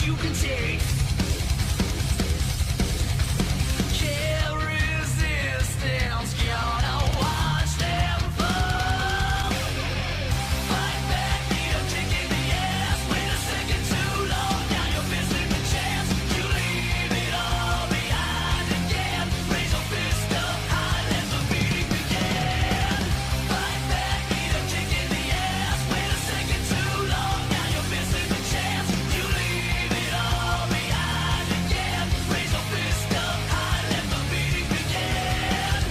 you can take. Can't resistance, gotta watch them fall. Fight back, need a kick in the ass. Wait a second too long, now you're missing the chance. You leave it all behind again. Raise your fist up high, let the beating begin. Fight back, need a kick in the ass. Wait a second too long, now you're missing the chance. You leave it all behind again. Raise your fist up high, let the beating begin.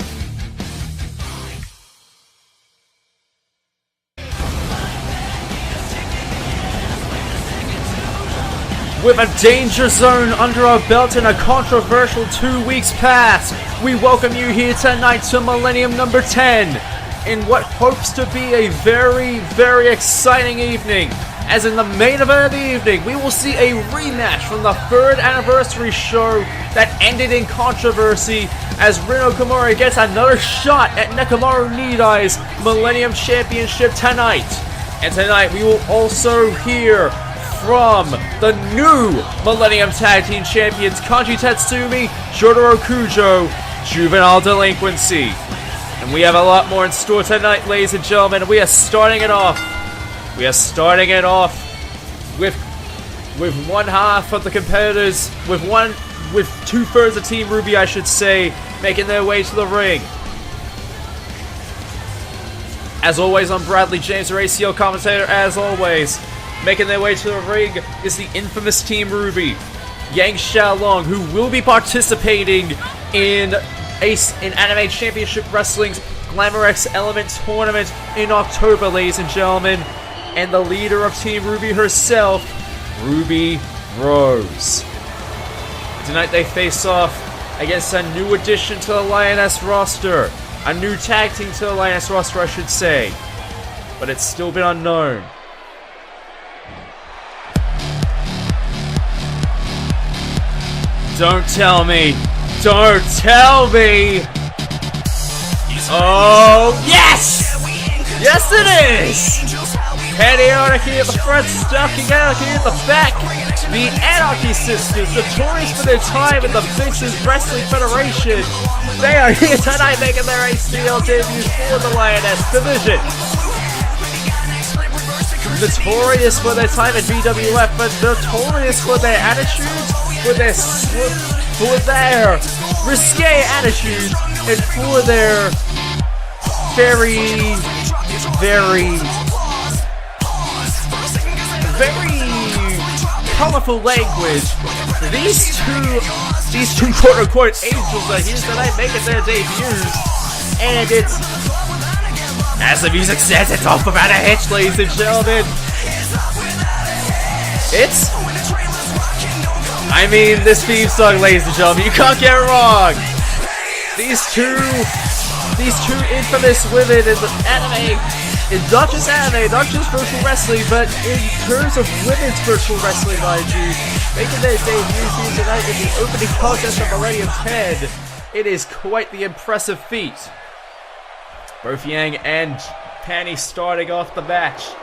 With a danger zone under our belt and a controversial 2 weeks past, we welcome you here tonight to Millennium number 10 in what hopes to be a very, very exciting evening. As in the main event of the evening, we will see a rematch from the 3rd anniversary show that ended in controversy as Rin Okumura gets another shot at Nekomaru Nidai's Millennium Championship tonight. And tonight we will also hear from the new Millennium Tag Team Champions, Kanji and Jotaro, Juvenile Delinquincy. And we have a lot more in store tonight, ladies and gentlemen. We are starting it off. With one half of the competitors, with 2/3 of Team Ruby, I should say, making their way to the ring. As always, I'm Bradley James, your ACL commentator, as always. Making their way to the ring is the infamous Team Ruby, Yang Xiaolong, who will be participating in Anime Championship Wrestling's Glamour X Element Tournament in October, ladies and gentlemen. And the leader of Team Ruby herself, Ruby Rose. Tonight they face off against a new addition to the Lioness roster. A new tag team to the Lioness roster, I should say. But it's still been unknown. Don't tell me. Don't tell me. Oh, yes! Yes, it is! Petty Anarchy at the front, Stocking Anarchy at the back. The Anarchy Sisters, notorious for their time in the Vixens Wrestling Federation. They are here tonight making their ACL debuts for the Lioness division. Notorious for their time at BWF, but notorious for their attitudes, for their risque attitudes, and for their very colorful language. These two quote-unquote angels are here tonight making their debuts, and it's, as the music says, it's off without a hitch, ladies and gentlemen. I mean, this theme song, ladies and gentlemen, you can't get it wrong. These two infamous women in the anime, it's not just anime, not just virtual wrestling, but in terms of women's virtual wrestling, mind you, making their debuts here tonight in the opening contest of Millennium 10. It is quite the impressive feat. Both Yang and Penny starting off the match.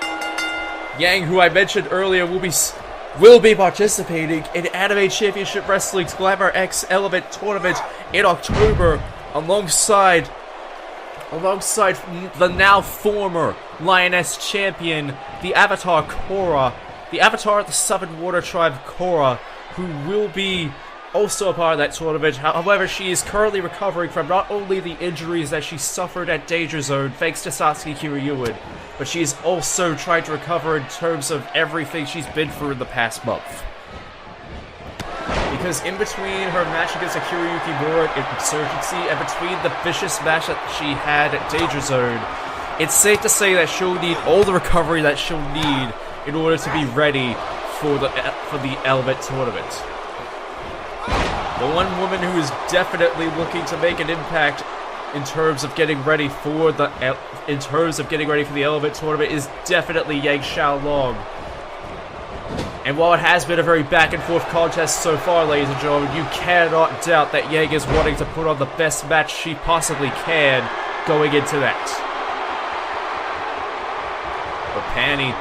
Yang, who I mentioned earlier, will be participating in Anime Championship Wrestling's Glamour X Element Tournament in October, alongside the now former Lioness champion, the Avatar Korra, the Avatar of the Seven Water Tribe Korra, who will be also a part of that tournament. However, she is currently recovering from not only the injuries that she suffered at Danger Zone thanks to Satsuki Kiryuin, but she is also trying to recover in terms of everything she's been through in the past month. Because in between her match against Akira Yukimura in Insurgency and between the vicious match that she had at Danger Zone, it's safe to say that she'll need all the recovery that she'll need in order to be ready for the Element Tournament. The one woman who is definitely looking to make an impact in terms of getting ready for the Element Tournament is definitely Yang Xiaolong. And while it has been a very back and forth contest so far, ladies and gentlemen, you cannot doubt that Yang is wanting to put on the best match she possibly can going into that. But Penny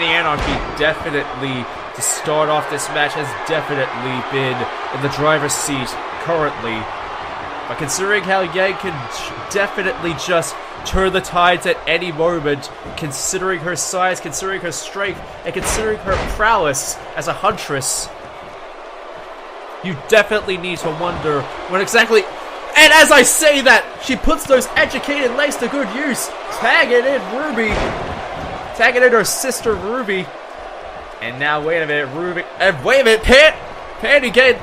Anarchy definitely to start off this match has definitely been in the driver's seat currently. But considering how Yang can definitely just turn the tides at any moment, considering her size, considering her strength, and considering her prowess as a huntress, you definitely need to wonder what exactly... And as I say that, she puts those educated legs to good use, tagging in Ruby, tagging in her sister Ruby. And now, wait a minute, Ruby... wait a minute, Patty gave...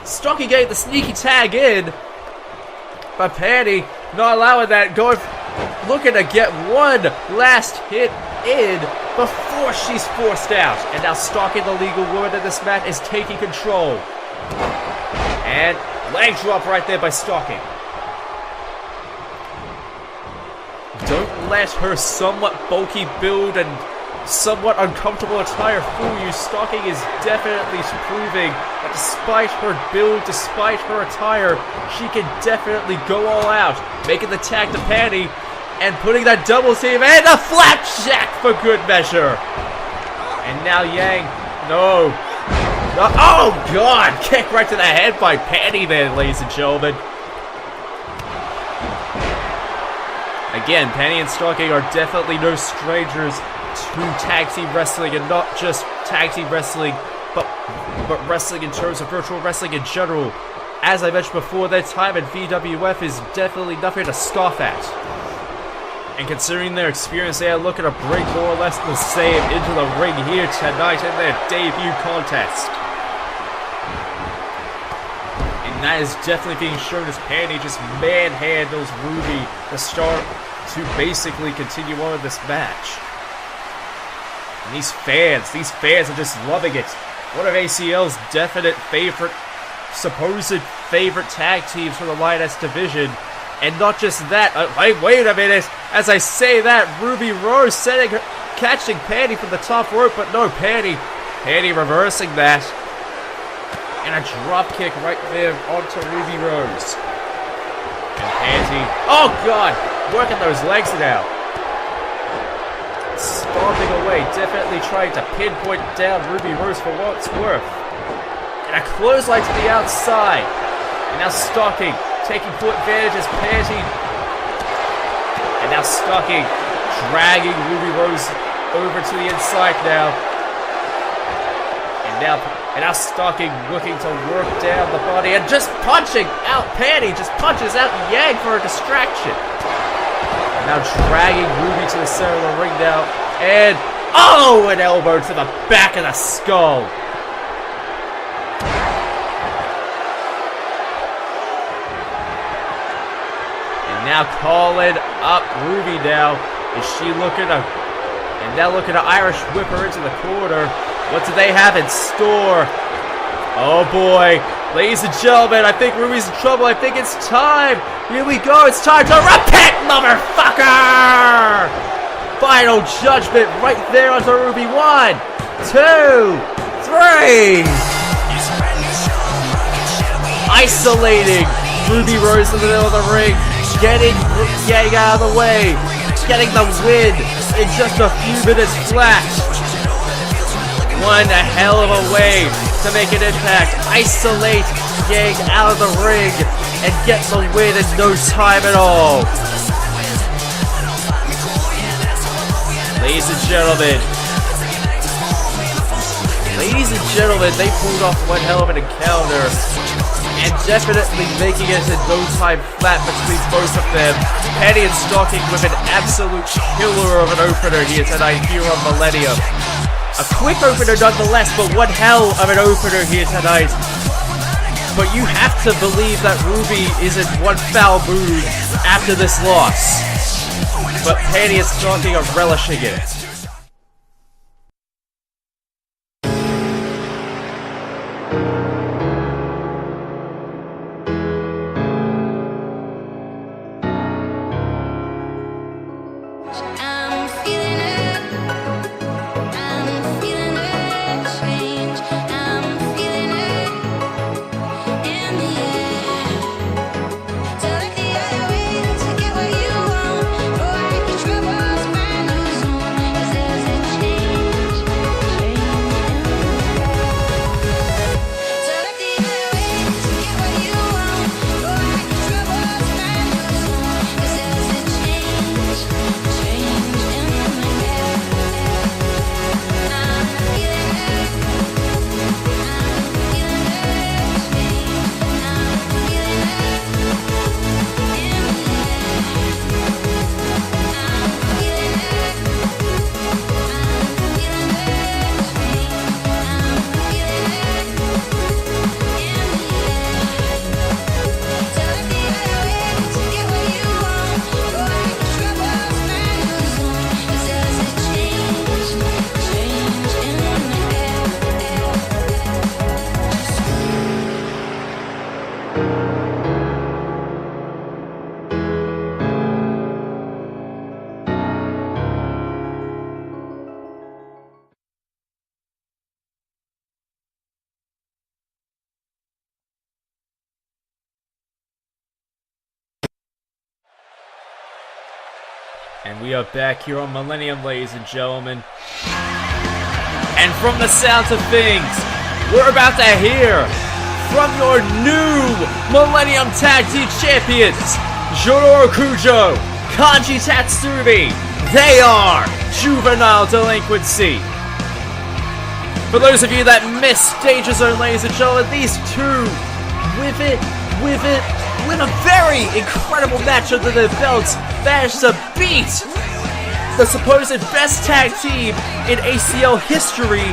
Stocky gave the sneaky tag in. But Patty, not allowing that, looking to get one last hit in before she's forced out. And now Stocky, the legal woman in this match, is taking control. And leg drop right there by Stocky. Don't let her somewhat bulky build and somewhat uncomfortable attire fool you. Stocky is definitely proving that despite her build, despite her attire, she can definitely go all out, making the tag to Patty and putting that double team and a flapjack for good measure. And now Yang, no. Oh God, kick right to the head by Patty there, ladies and gentlemen. Again, Patty and Stocky are definitely no strangers to tag team wrestling, and not just tag team wrestling, but wrestling in terms of virtual wrestling in general. As I mentioned before, their time in VWF is definitely nothing to scoff at. And considering their experience, they are looking to bring more or less the same into the ring here tonight in their debut contest. And that is definitely being shown as Patty just manhandles Ruby to start to basically continue on this match. And these fans are just loving it. One of ACL's definite favorite, supposed favorite tag teams for the Lioness division. And not just that, wait a minute. As I say that, Ruby Rose catching Patty from the top rope, but no, Patty reversing that. And a drop kick right there onto Ruby Rose. And Patty, oh God, working those legs now. Stomping away, definitely trying to pinpoint down Ruby Rose for what it's worth. And a clothesline to the outside. And now Stocky taking full advantage as Patty. And now Stocky dragging Ruby Rose over to the inside now. And now Stocky looking to work down the body and just punching out Patty. Just punches out Yang for a distraction. Now dragging Ruby to the center of the ring now. And, oh, an elbow to the back of the skull. And now calling up Ruby now. Is she looking to... And now looking to Irish whip her into the corner. What do they have in store? Oh boy. Ladies and gentlemen, I think Ruby's in trouble. I think it's time. Here we go. It's time to repent, motherfucker! Final judgment right there onto Ruby. 1, 2, 3. Isolating Ruby Rose in the middle of the ring. Getting Yang out of the way. Getting the win in just a few minutes flat. One hell of a way to make an impact. Isolate Yang out of the ring and get the win in no time at all. Ladies and gentlemen, they pulled off one hell of an encounter and definitely making it in no time flat between both of them. Patty and Stocky with an absolute killer of an opener here tonight here on Millennium. A quick opener nonetheless, but one hell of an opener here tonight. But you have to believe that Ruby is in one foul mood after this loss. But Patty and Stocky are relishing it. And we are back here on Millennium, ladies and gentlemen. And from the sounds of things, we're about to hear from your new Millennium Tag Team Champions, Jotaro Kujo, Kanji Tatsumi. They are Juvenile Delinquincy. For those of you that missed Danger Zone, ladies and gentlemen, these two, with a very incredible match under their belts, managed to beat the supposed best tag team in ACL history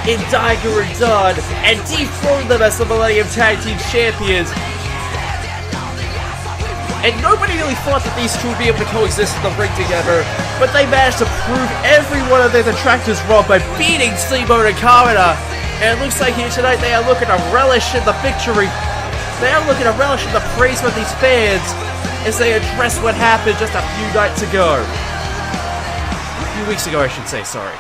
in Daigo and Dunn and dethroned them as the Millennium Tag Team Champions. And nobody really thought that these two would be able to coexist in the ring together, but they managed to prove every one of their detractors wrong by beating Steamboat and Kamina. And it looks like here tonight they are looking to relish in the victory. They are looking to relish in the praise from these fans as they address what happened just a few nights ago. A few weeks ago, I should say, sorry.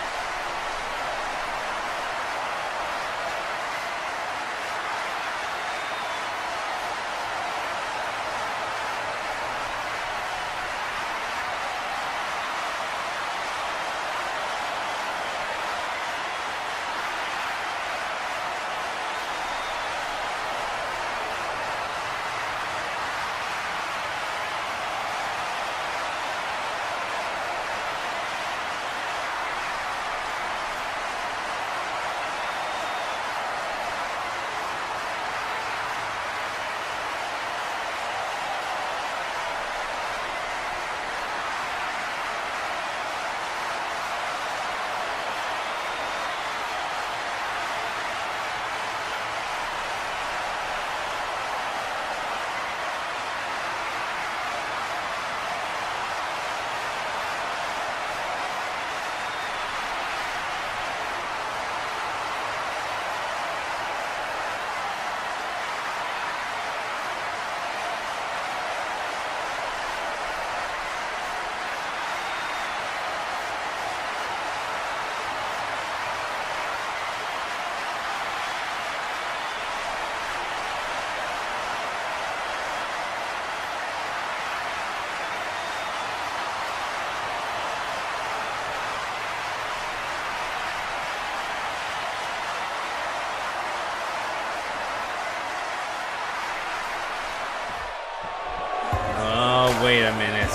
Wait a minute.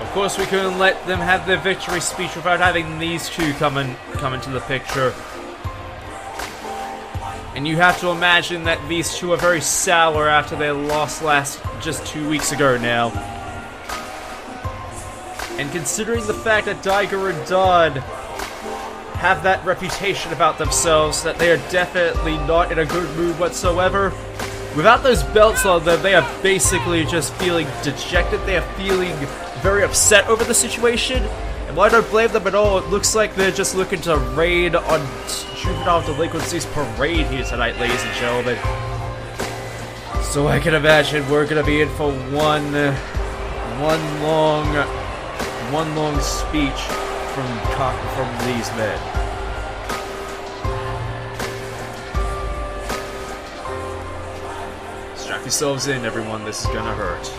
Of course we couldn't let them have their victory speech without having these two come into the picture. And you have to imagine that these two are very sour after their loss just 2 weeks ago now. And considering the fact that Daigo and Dunn have that reputation about themselves, that they are definitely not in a good mood whatsoever, without those belts on them, they are basically just feeling dejected. They are feeling very upset over the situation. And while I don't blame them at all, it looks like they're just looking to raid on Juvenile Delinquency's parade here tonight, ladies and gentlemen. So I can imagine we're going to be in for one long speech from these men. Strap yourselves in, everyone. This is gonna hurt.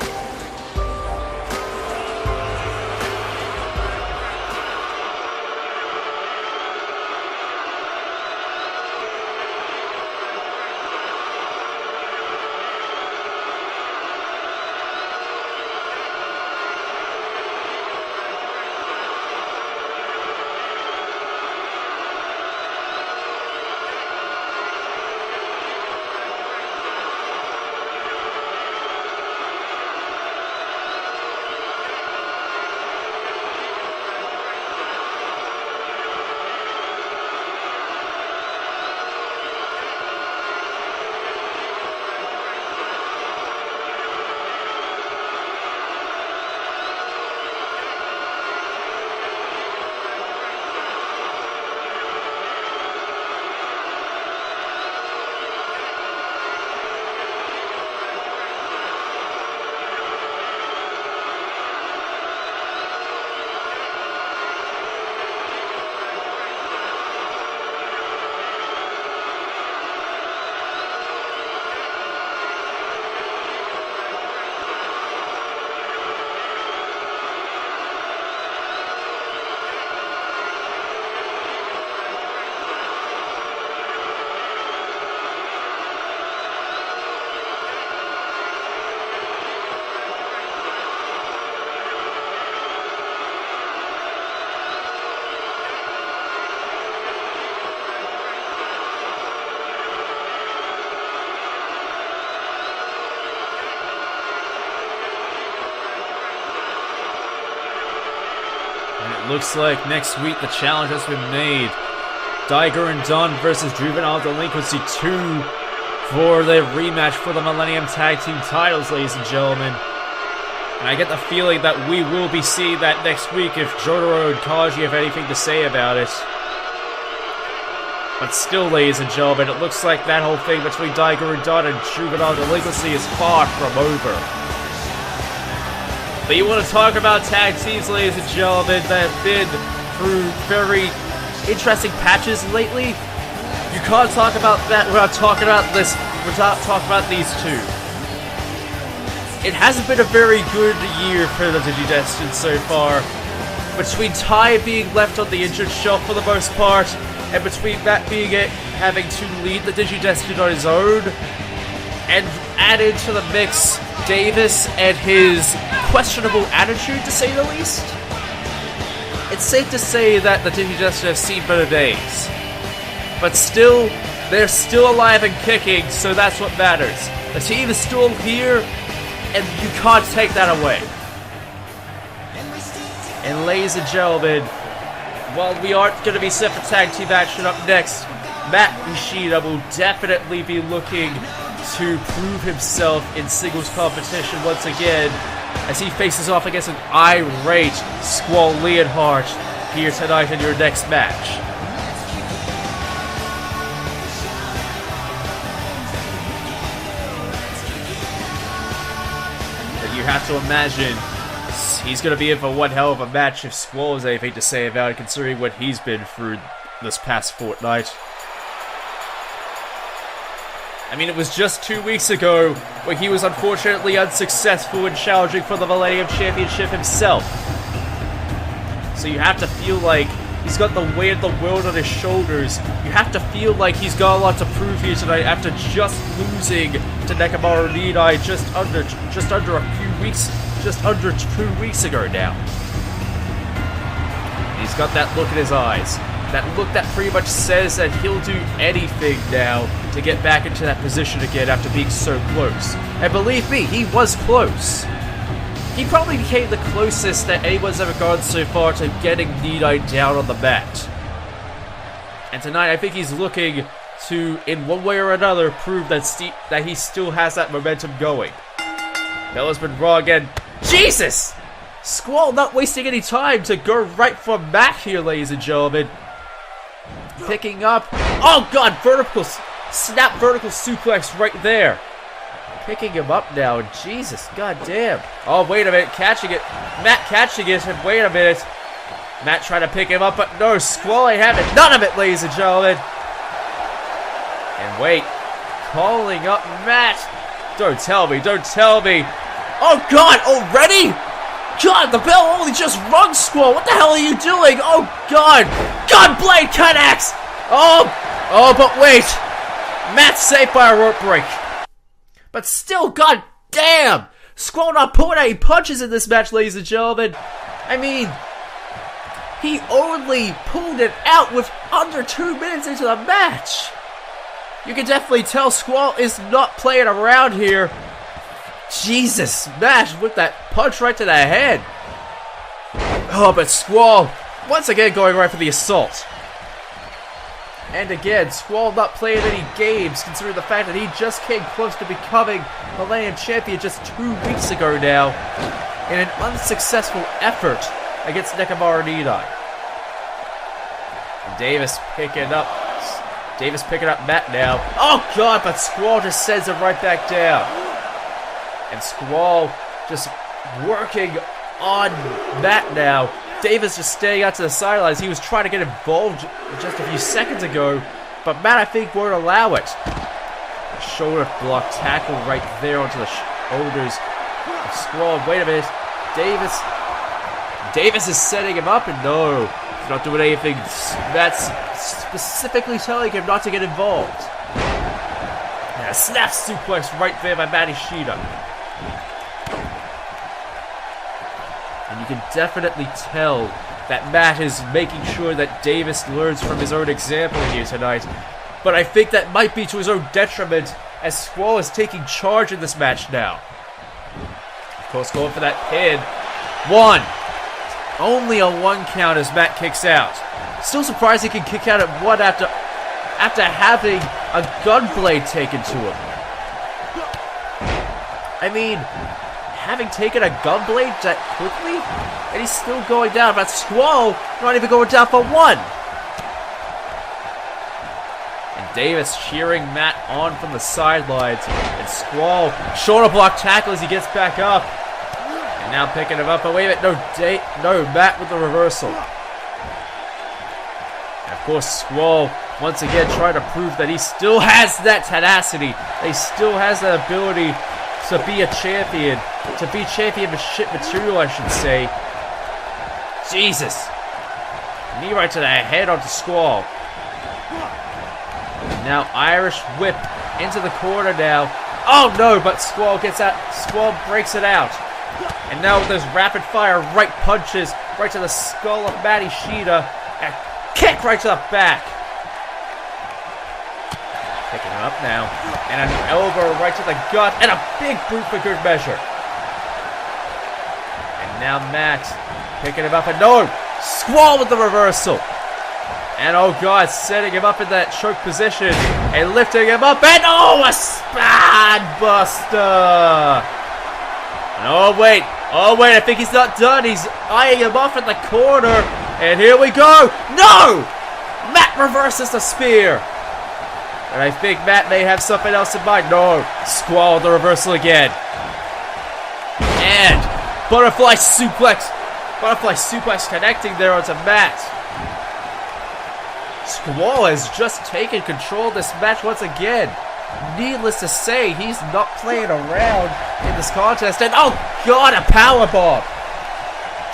And it looks like next week the challenge has been made. Daiger and Dunn versus Juvenile Delinquincy 2 for the rematch for the Millennium Tag Team titles, ladies and gentlemen. And I get the feeling that we will be seeing that next week if Jotaro and Kanji have anything to say about it. But still, ladies and gentlemen, it looks like that whole thing between Daiger and Dunn and Juvenile Delinquincy is far from over. But you want to talk about tag teams, ladies and gentlemen, that have been through very interesting patches lately? You can't talk about that without talking about this, without talking about these two. It hasn't been a very good year for the Digidestined so far. Between Tai being left on the injured shelf for the most part, and between that being it, having to lead the Digidestined on his own, and added to the mix Davis and his questionable attitude, to say the least, it's safe to say that the Digidestined have seen better days. But still, they're still alive and kicking, so that's what matters. The team is still here, and you can't take that away. And ladies and gentlemen, while we aren't going to be set for tag team action up next, Matt Ishida will definitely be looking to prove himself in singles competition once again, as he faces off against an irate Squall Leonhardt here tonight in your next match. But you have to imagine he's going to be in for one hell of a match if Squall has anything to say about it, considering what he's been through this past fortnight. I mean, it was just 2 weeks ago where he was unfortunately unsuccessful in challenging for the Millennium Championship himself. So you have to feel like he's got the weight of the world on his shoulders. You have to feel like he's got a lot to prove here tonight after just losing to Nekomaru Nidai just under a few weeks, just under 2 weeks ago now. He's got that look in his eyes. That look that pretty much says that he'll do anything now to get back into that position again after being so close. And believe me, he was close. He probably became the closest that anyone's ever gone so far to getting Nidai down on the mat. And tonight I think he's looking to, in one way or another, prove that he still has that momentum going. Bella's been wrong again. Jesus! Squall not wasting any time to go right for Matt here, ladies and gentlemen. Picking up. Oh god, snap vertical suplex right there. Picking him up now. Jesus, god damn. Oh, wait a minute, catching it. Matt catching it, and wait a minute. Matt trying to pick him up, but no, Squall ain't having none of it, ladies and gentlemen. And wait, calling up Matt. Don't tell me, don't tell me. Oh god, already? God, the bell only just rung, Squall. What the hell are you doing? Oh god. God, Blade connects. Oh, but wait. Matt's saved by a rope break. But still, god damn. Squall not pulling any punches in this match, ladies and gentlemen. I mean, he only pulled it out with under 2 minutes into the match. You can definitely tell Squall is not playing around here. Jesus, Matt with that punch right to the head. Oh, but Squall once again going right for the assault. And again, Squall not playing any games, considering the fact that he just came close to becoming Millennium Champion just 2 weeks ago now, in an unsuccessful effort against Nekomaru Nidai. And Davis picking up Matt now. Oh god, but Squall just sends him right back down. And Squall just working on Matt now. Davis just staying out to the sidelines. He was trying to get involved just a few seconds ago, but Matt, I think, won't allow it. Shoulder block tackle right there onto the shoulders of Squall. Wait a minute. Davis is setting him up, and no, he's not doing anything. That's specifically telling him not to get involved. And a snap suplex right there by Matt Ishida. And you can definitely tell that Matt is making sure that Davis learns from his own example here tonight. But I think that might be to his own detriment, as Squall is taking charge in this match now. Of course, going for that pin. 1, Only a 1 count as Matt kicks out. Still surprised he can kick out at 1 after having a gunblade taken to him. I mean, having taken a gunblade that quickly, and he's still going down. But Squall not even going down for 1. And Davis cheering Matt on from the sidelines. And Squall shoulder block tackle as he gets back up. And now picking him up. But wait a minute, no, Matt with the reversal. And of course, Squall once again trying to prove that he still has that tenacity. That he still has that ability to be a champion. To be championship material, I should say. Jesus. Knee right to the head onto Squall. Now Irish whip into the corner now. Oh no, but Squall gets out. Squall breaks it out. And now there's rapid fire right punches right to the skull of Matt Ishida. And kick right to the back. Picking him up now. And an elbow right to the gut. And a big boot for good measure. And now Matt picking him up. And no! Squall with the reversal. And oh god, setting him up in that choke position. And lifting him up. And oh, a spine buster. Oh wait, I think he's not done. He's eyeing him off in the corner. And here we go. No! Matt reverses the spear. And I think Matt may have something else in mind. No, Squall the reversal again. And butterfly suplex connecting there onto Matt. Squall has just taken control of this match once again. Needless to say, he's not playing around in this contest. And oh god, a powerbomb!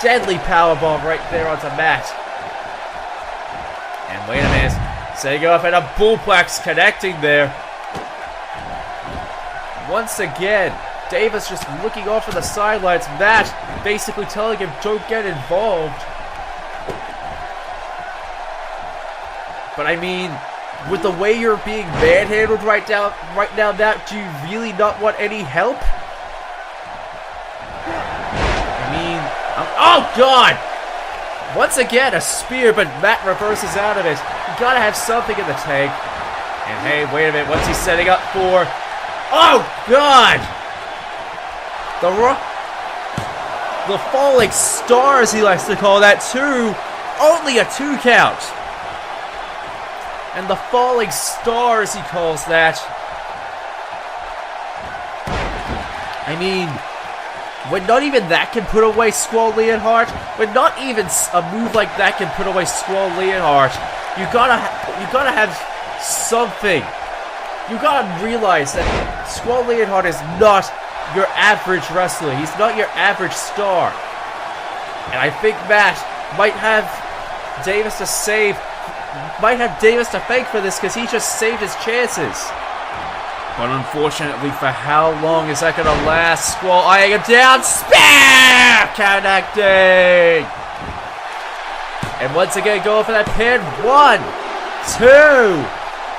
Deadly powerbomb right there onto Matt. And wait a minute, setting off and a bullplex connecting there. Once again, Davis just looking off on the sidelines. Matt basically telling him don't get involved. But I mean, with the way you're being manhandled right now, Matt, do you really not want any help? I mean, oh god! Once again, a spear, but Matt reverses out of it. You gotta have something in the tank. And hey, wait a minute, what's he setting up for? Oh god! The falling star, as he likes to call that, too. Only a 2 count. And the falling star, as he calls that. I mean, when not even that can put away Squall Leonhardt, when not even a move like that can put away Squall Leonhardt, you gotta have something. You gotta realize that Squall Leonhardt is not your average wrestler. He's not your average star. And I think Matt might have Davis to thank for this, because he just saved his chances. But unfortunately, for how long is that going to last? Squall eyeing him down. Spear! Connecting! And once again, going for that pin. 1, 2.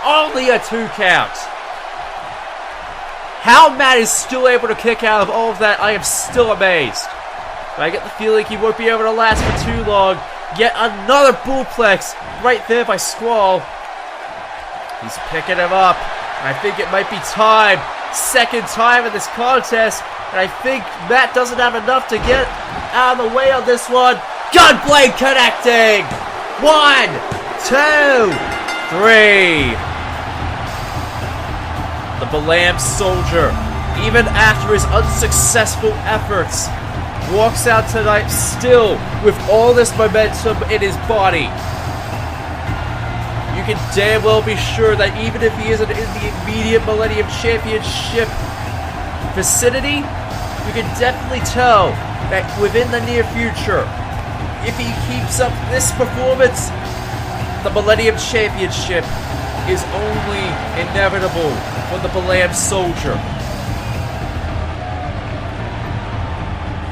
Only a 2 count. How Matt is still able to kick out of all of that, I am still amazed. But I get the feeling he won't be able to last for too long. Yet another bullplex right there by Squall. He's picking him up. And I think it might be time. Second time in this contest. And I think Matt doesn't have enough to get out of the way on this one. Gunblade connecting. 1, 2, 3. The Millennium Soldier, even after his unsuccessful efforts, walks out tonight still with all this momentum in his body. You can damn well be sure that even if he isn't in the immediate Millennium Championship vicinity, you can definitely tell that within the near future, if he keeps up this performance, the Millennium Championship is only inevitable for the Millennium Soldier.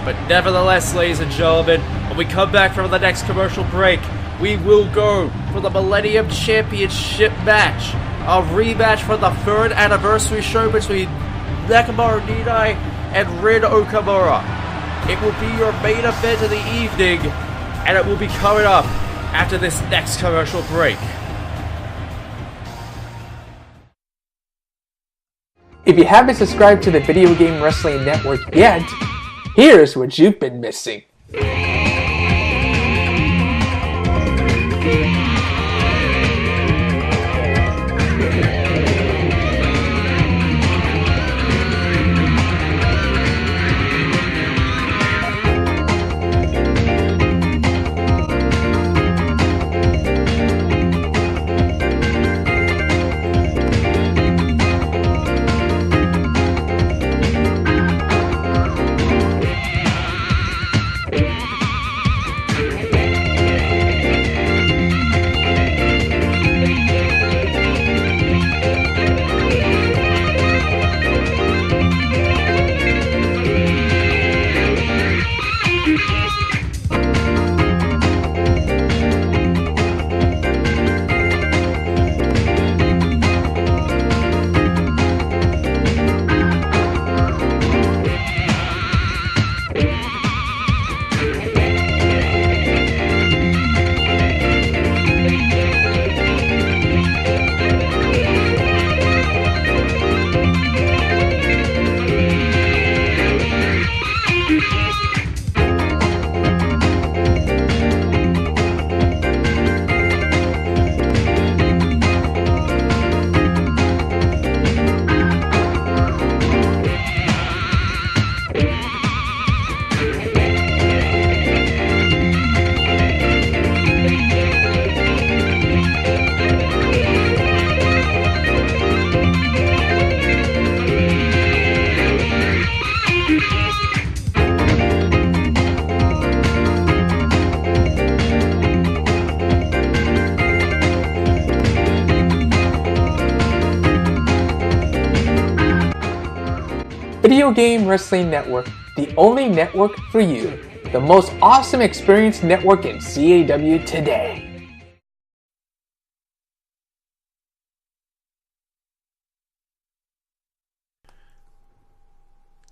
But nevertheless, ladies and gentlemen, when we come back from the next commercial break, we will go for the Millennium Championship match. A rematch for the 3rd anniversary show between Nekomaru Nidai and Rin Okumura. It will be your main event of the evening. and it will be coming up after this next commercial break. If you haven't subscribed to the Video Game Wrestling Network yet, here's what you've been missing. Video Game Wrestling Network, the only network for you. The most awesome experience network in CAW today.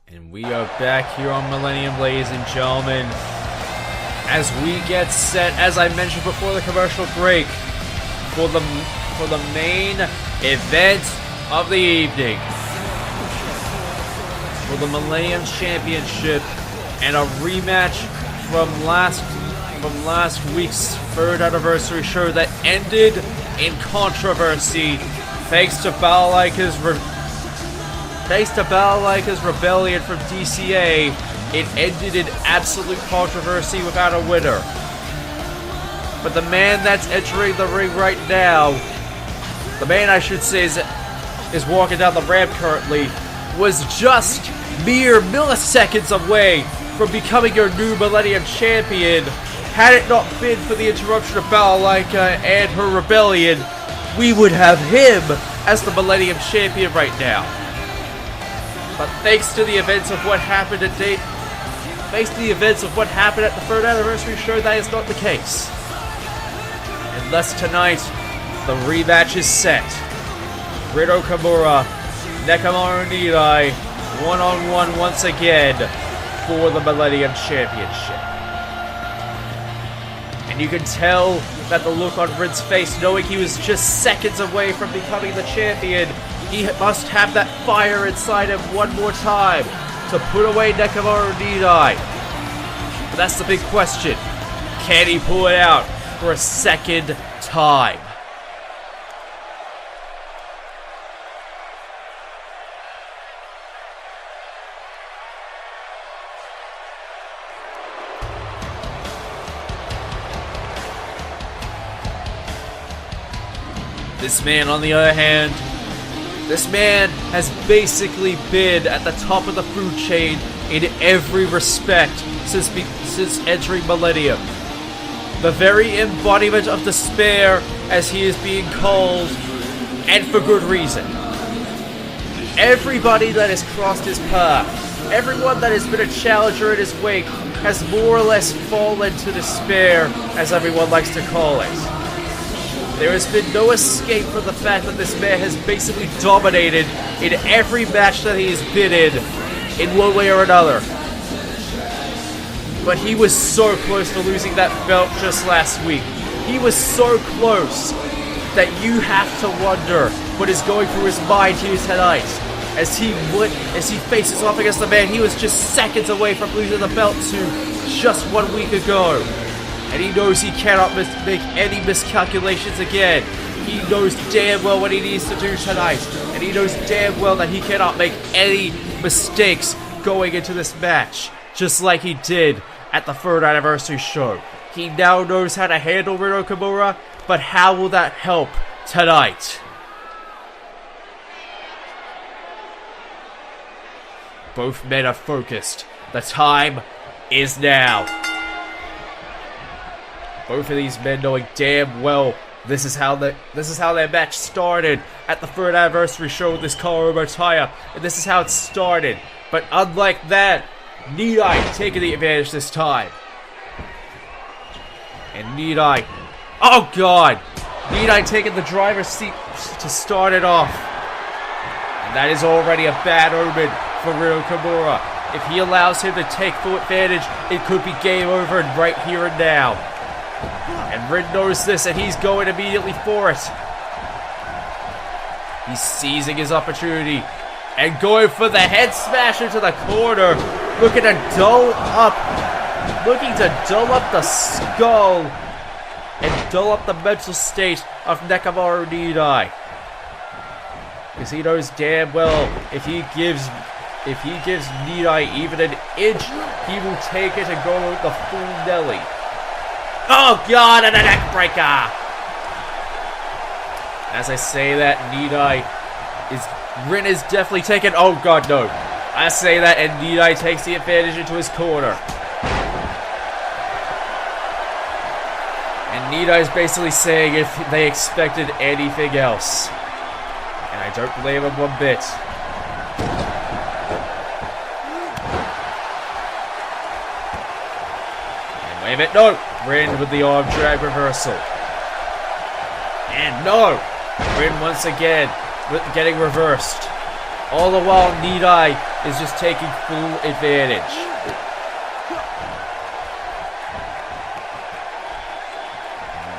And we are back here on Millennium, ladies and gentlemen, as we get set, as I mentioned before the commercial break, for the main event of the evening. For the Millennium Championship and a rematch from last week's 3rd anniversary show that ended in controversy thanks to Balalaika's rebellion from DCA. It ended in absolute controversy without a winner. But the man that's entering the ring right now, the man I should say is walking down the ramp currently, was just mere milliseconds away from becoming your new Millennium Champion. Had it not been for the interruption of Balalaika and her rebellion, we would have him as the Millennium Champion right now. But thanks to the events of what happened at the 3rd anniversary show, that is not the case. Unless tonight, the rematch is set. Rin Okumura, Nekomaru Nidai, one-on-one once again for the Millennium Championship. And you can tell that the look on Rin's face, knowing he was just seconds away from becoming the champion, he must have that fire inside him one more time to put away Nekomaru Nidai. But that's the big question. Can he pull it out for a second time? This man, on the other hand, this man has basically been at the top of the food chain in every respect since entering Millennium. The very embodiment of despair, as he is being called, and for good reason. Everybody that has crossed his path, everyone that has been a challenger in his wake, has more or less fallen to despair, as everyone likes to call it. There has been no escape from the fact that this man has basically dominated in every match that he has been in one way or another. But he was so close to losing that belt just last week. He was so close that you have to wonder what is going through his mind here tonight. As he faces off against the man he was just seconds away from losing the belt to just 1 week ago. And he knows he cannot make any miscalculations again. He knows damn well what he needs to do tonight. And he knows damn well that he cannot make any mistakes going into this match. Just like he did at the 3rd anniversary show. He now knows how to handle Rin Okumura, but how will that help tonight? Both men are focused. The time is now. Both of these men knowing damn well this is how their match started at the 3rd anniversary show with this Kaoru attire, and this is how it started. But unlike that, Nidai taking the advantage this time. And Nidai, oh god, Nidai taking the driver's seat to start it off. And that is already a bad omen for Rin Okumura. If he allows him to take full advantage, it could be game over and right here and now. And Rin knows this, and he's going immediately for it. He's seizing his opportunity and going for the head smash into the corner. Looking to dull up the skull and dull up the mental state of Nekomaru Nidai. Because he knows damn well if he gives Nidai even an inch, he will take it and go with the full Nelly. Oh god, and a neck breaker! As I say that, Rin is definitely taking, oh god no. I say that and Nidai takes the advantage into his corner. And Nidai's basically saying if they expected anything else. And I don't blame him one bit. And wait a minute, no! Rin with the arm drag reversal. And no! Rin once again getting reversed. All the while Nidai is just taking full advantage.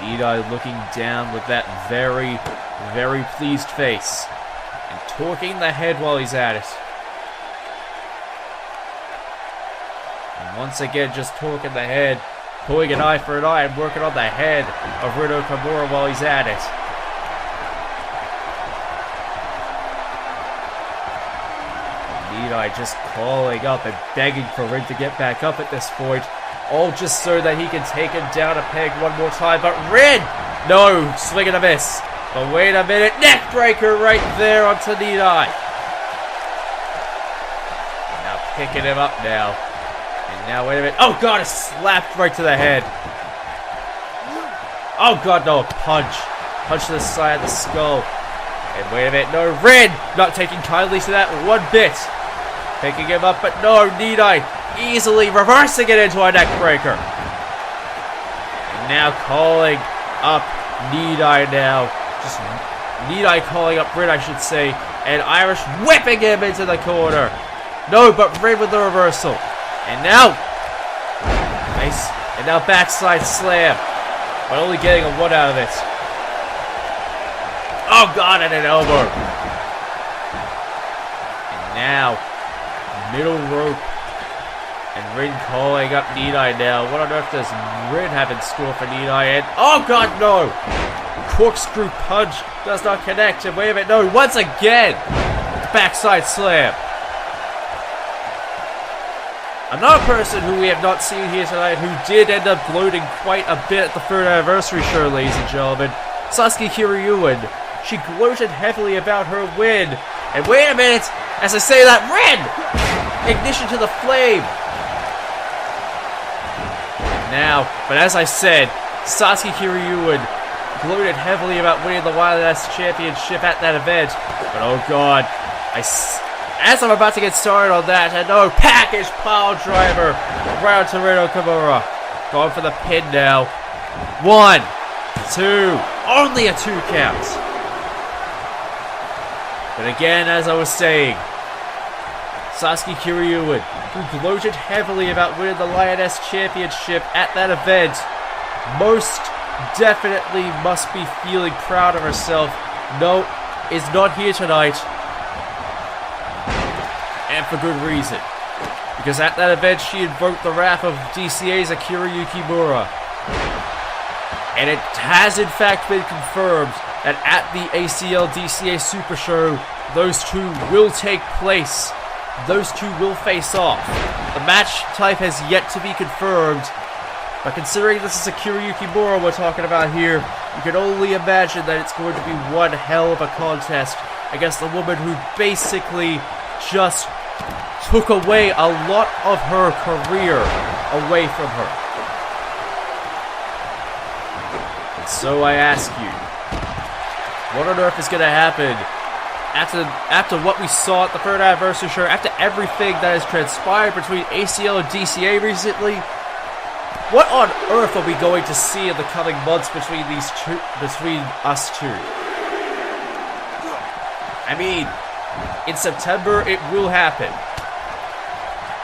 Nidai looking down with that very, very pleased face. And torquing the head while he's at it. And once again just torquing the head. Pulling an eye for an eye and working on the head of Rin Okumura while he's at it. Nidai just calling up and begging for Rin to get back up at this point. All just so that he can take him down a peg one more time. But Rin! No! Swing and a miss. But wait a minute. Neck breaker right there onto Nidai. Now picking him up now. And now wait a minute. Oh god! A slap right to the head. Oh god, no. A punch. Punch to the side of the skull. And wait a minute. No, Rin! Not taking kindly to that one bit. Picking him up, but no, Nidai easily reversing it into a neck breaker. And now calling up Nidai now. Just Nidai calling up Rin, I should say. And Irish whipping him into the corner. No, but Rin with the reversal. And now, nice. And now backside slam. But only getting a 1 out of it. Oh god, and an elbow. And now, middle rope. And Rin calling up Nidai now. What on earth does Rin have in store for Nidai? And oh god, no! Corkscrew punch does not connect. And wait a minute, no, once again! Backside slam. Another person who we have not seen here tonight who did end up gloating quite a bit at the 3rd anniversary show, ladies and gentlemen. Sasuke Kiryuin. She gloated heavily about her win. And wait a minute, as I say that, Rin! Ignition to the flame. Now, but as I said, Sasuke Kiryuin gloated heavily about winning the Wild Ass Championship at that event. But oh god, as I'm about to get started on that, and no, package pile driver around to Rin Okumura. Going for the pin now. 1, 2, only a 2 count. But again, as I was saying, Sasuke Kiryuin, who gloated heavily about winning the Lioness Championship at that event, most definitely must be feeling proud of herself. No, is not here tonight. And for good reason. Because at that event, she invoked the wrath of DCA's Akira Yukimura. And it has in fact been confirmed that at the ACL DCA Super Show, those two will take place. Those two will face off. The match type has yet to be confirmed, but considering this is Akira Yukimura we're talking about here, you can only imagine that it's going to be one hell of a contest against a woman who basically just took away a lot of her career away from her. And so I ask you, what on earth is going to happen after what we saw at the 3rd anniversary show, after everything that has transpired between ACL and DCA recently? What on earth are we going to see in the coming months between us two? I mean, in September it will happen.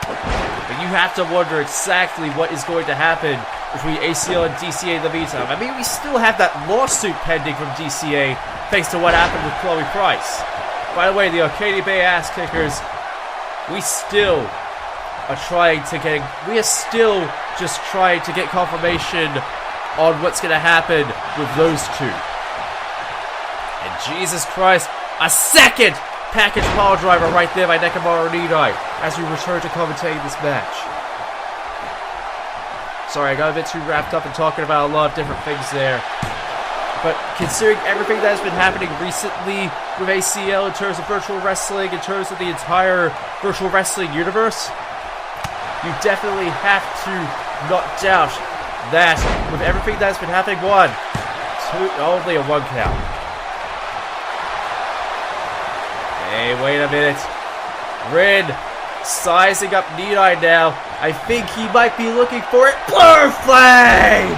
But you have to wonder exactly what is going to happen between ACL and DCA in the meantime. I mean, we still have that lawsuit pending from DCA thanks to what happened with Chloe Price. By the way, the Arcadia Bay ass kickers, we still are still just trying to get confirmation on what's going to happen with those two. And Jesus Christ, a second package power driver right there by Nekomaru Nidai as we return to commentating this match. Sorry, I got a bit too wrapped up in talking about a lot of different things there. But considering everything that has been happening recently with ACL in terms of virtual wrestling, in terms of the entire virtual wrestling universe, you definitely have to not doubt that with everything that's been happening, only a 1 count. Hey, wait a minute. Rin sizing up Nidai now. I think he might be looking for it. Blue Flame!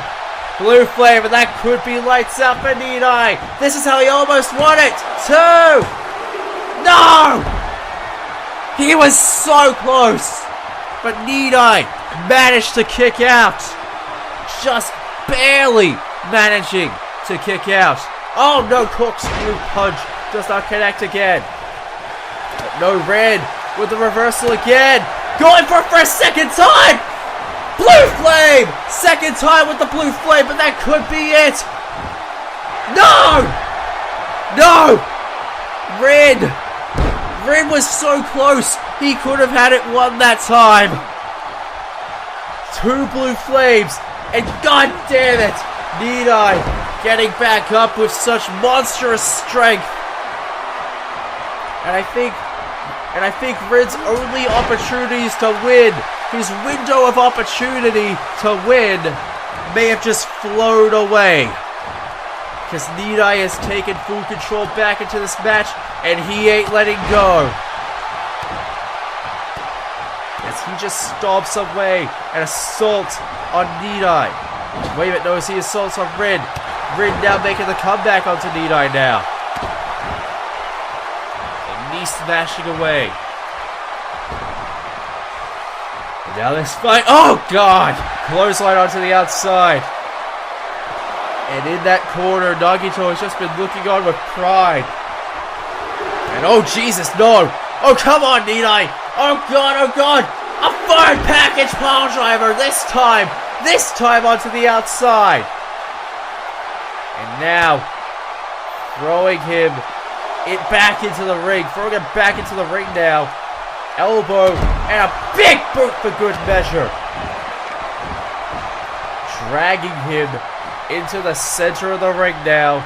Blue Flame, and that could be lights out for Nidai. This is how he almost won it. 2! No! He was so close. But Nidai managed to kick out. Just barely managing to kick out. Oh no, corkscrew punch does not connect again. But no, Red with the reversal again. Going for it for a second time. Blue Flame! Second time with the Blue Flame, but that could be it. No! No! Rin was so close. He could have had it won that time. 2 Blue Flames, and god damn it, Nidai getting back up with such monstrous strength. And I think Rin's only opportunities to win, his window of opportunity to win, may have just flown away. Because Nidai has taken full control back into this match, and he ain't letting go. As he just stomps away and assaults on Nidai. Wait a minute, no, he assaults on Rin. Rin now making the comeback onto Nidai now. And knee smashing away. And now this fight. Oh god! Clothesline onto the outside. And in that corner, Nagito has just been looking on with pride. And oh Jesus, no! Oh come on, Nidai! Oh god, oh god! A 3rd package pile driver this time! This time onto the outside! And now, throwing him back into the ring. Throwing him back into the ring now. Elbow and a big boot for good measure. Dragging him into the center of the ring now.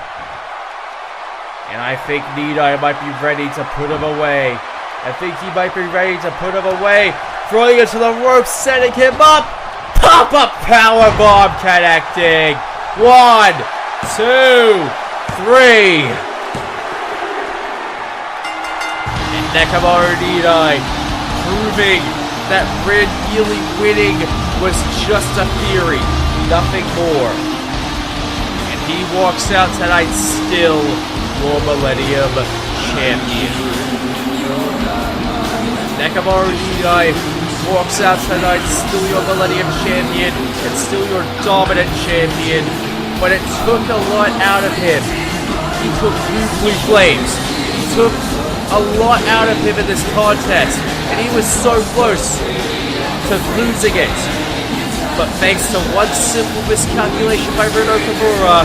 And I think Nidai might be ready to put him away. I think he might be ready to put him away. Throwing it to the ropes, setting him up. Pop-up powerbomb connecting. 1, 2, 3. And Nekomaru Nidai proving that Rin Healy winning was just a theory, nothing more. And he walks out tonight still your Millennium Champion. Nekomaru Nidai walks out tonight, still your Millennium Champion, and still your dominant champion, but it took a lot out of him. He took blue flames. He took a lot out of him in this contest, and he was so close to losing it. But thanks to one simple miscalculation by Rin Okumura,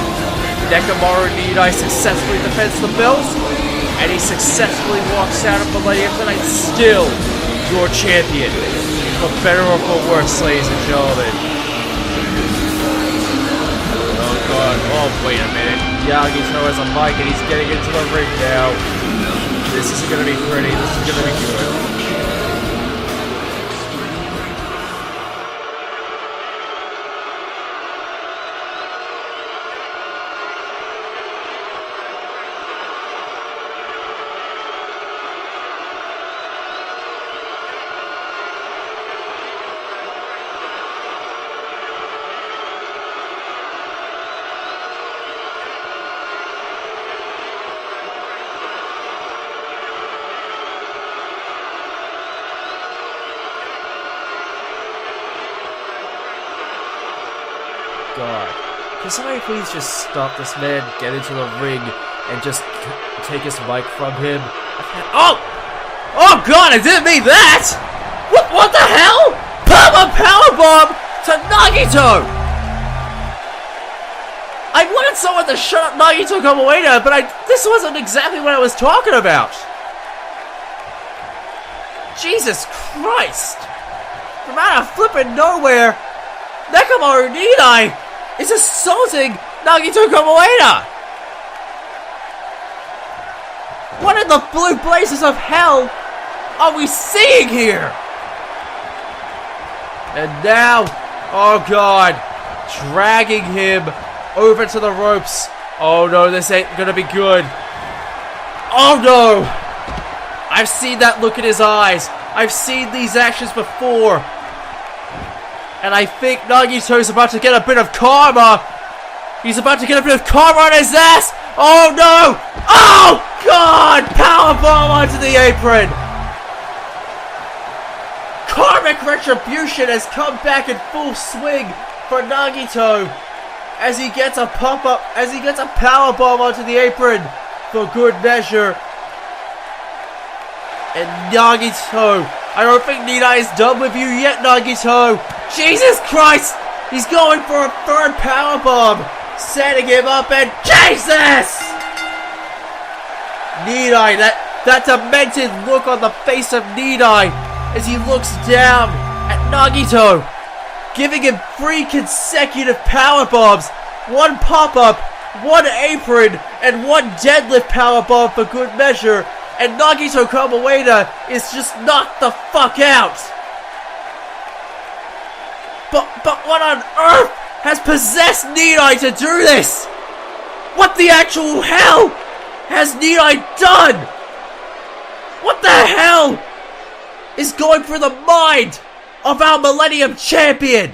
Nekomaru Nidai successfully defends the belt, and he successfully walks out of Millennium tonight, still your champion. For better or for worse, ladies and gentlemen. Oh god, oh wait a minute. Yagito has a mic and he's getting into the ring now. This isn't gonna be pretty, this is gonna be good. God. Can somebody please just stop this man, get into the ring, and just take his mic from him? Oh! Oh god, I didn't mean that! What the hell? Powerbomb to Nagito! I wanted someone to shut up Nagito Kamoeda, but this wasn't exactly what I was talking about. Jesus Christ! From out of flippin' nowhere, Nekomaru Nidai is assaulting Nagito Kamoeda! What in the blue blazes of hell are we seeing here? And now, oh god, dragging him over to the ropes. Oh no, this ain't gonna be good. Oh no! I've seen that look in his eyes. I've seen these actions before. And I think Nagito's about to get a bit of karma. He's about to get a bit of karma on his ass. Oh no! Oh god! Powerbomb onto the apron. Karmic retribution has come back in full swing for Nagito as he gets a pop-up, as he gets a powerbomb onto the apron for good measure. And Nagito, I don't think Nidai is done with you yet, Nagito. Jesus Christ! He's going for a third powerbomb, setting him up, and Jesus! Nidai, that demented look on the face of Nidai as he looks down at Nagito, giving him 3 consecutive powerbombs, 1 pop-up, 1 apron, and 1 deadlift powerbomb for good measure, and Nagito Kamoeda is just knocked the fuck out. But what on earth has possessed Nidai to do this? What the actual hell has Nidai done? What the hell is going through the mind of our Millennium Champion?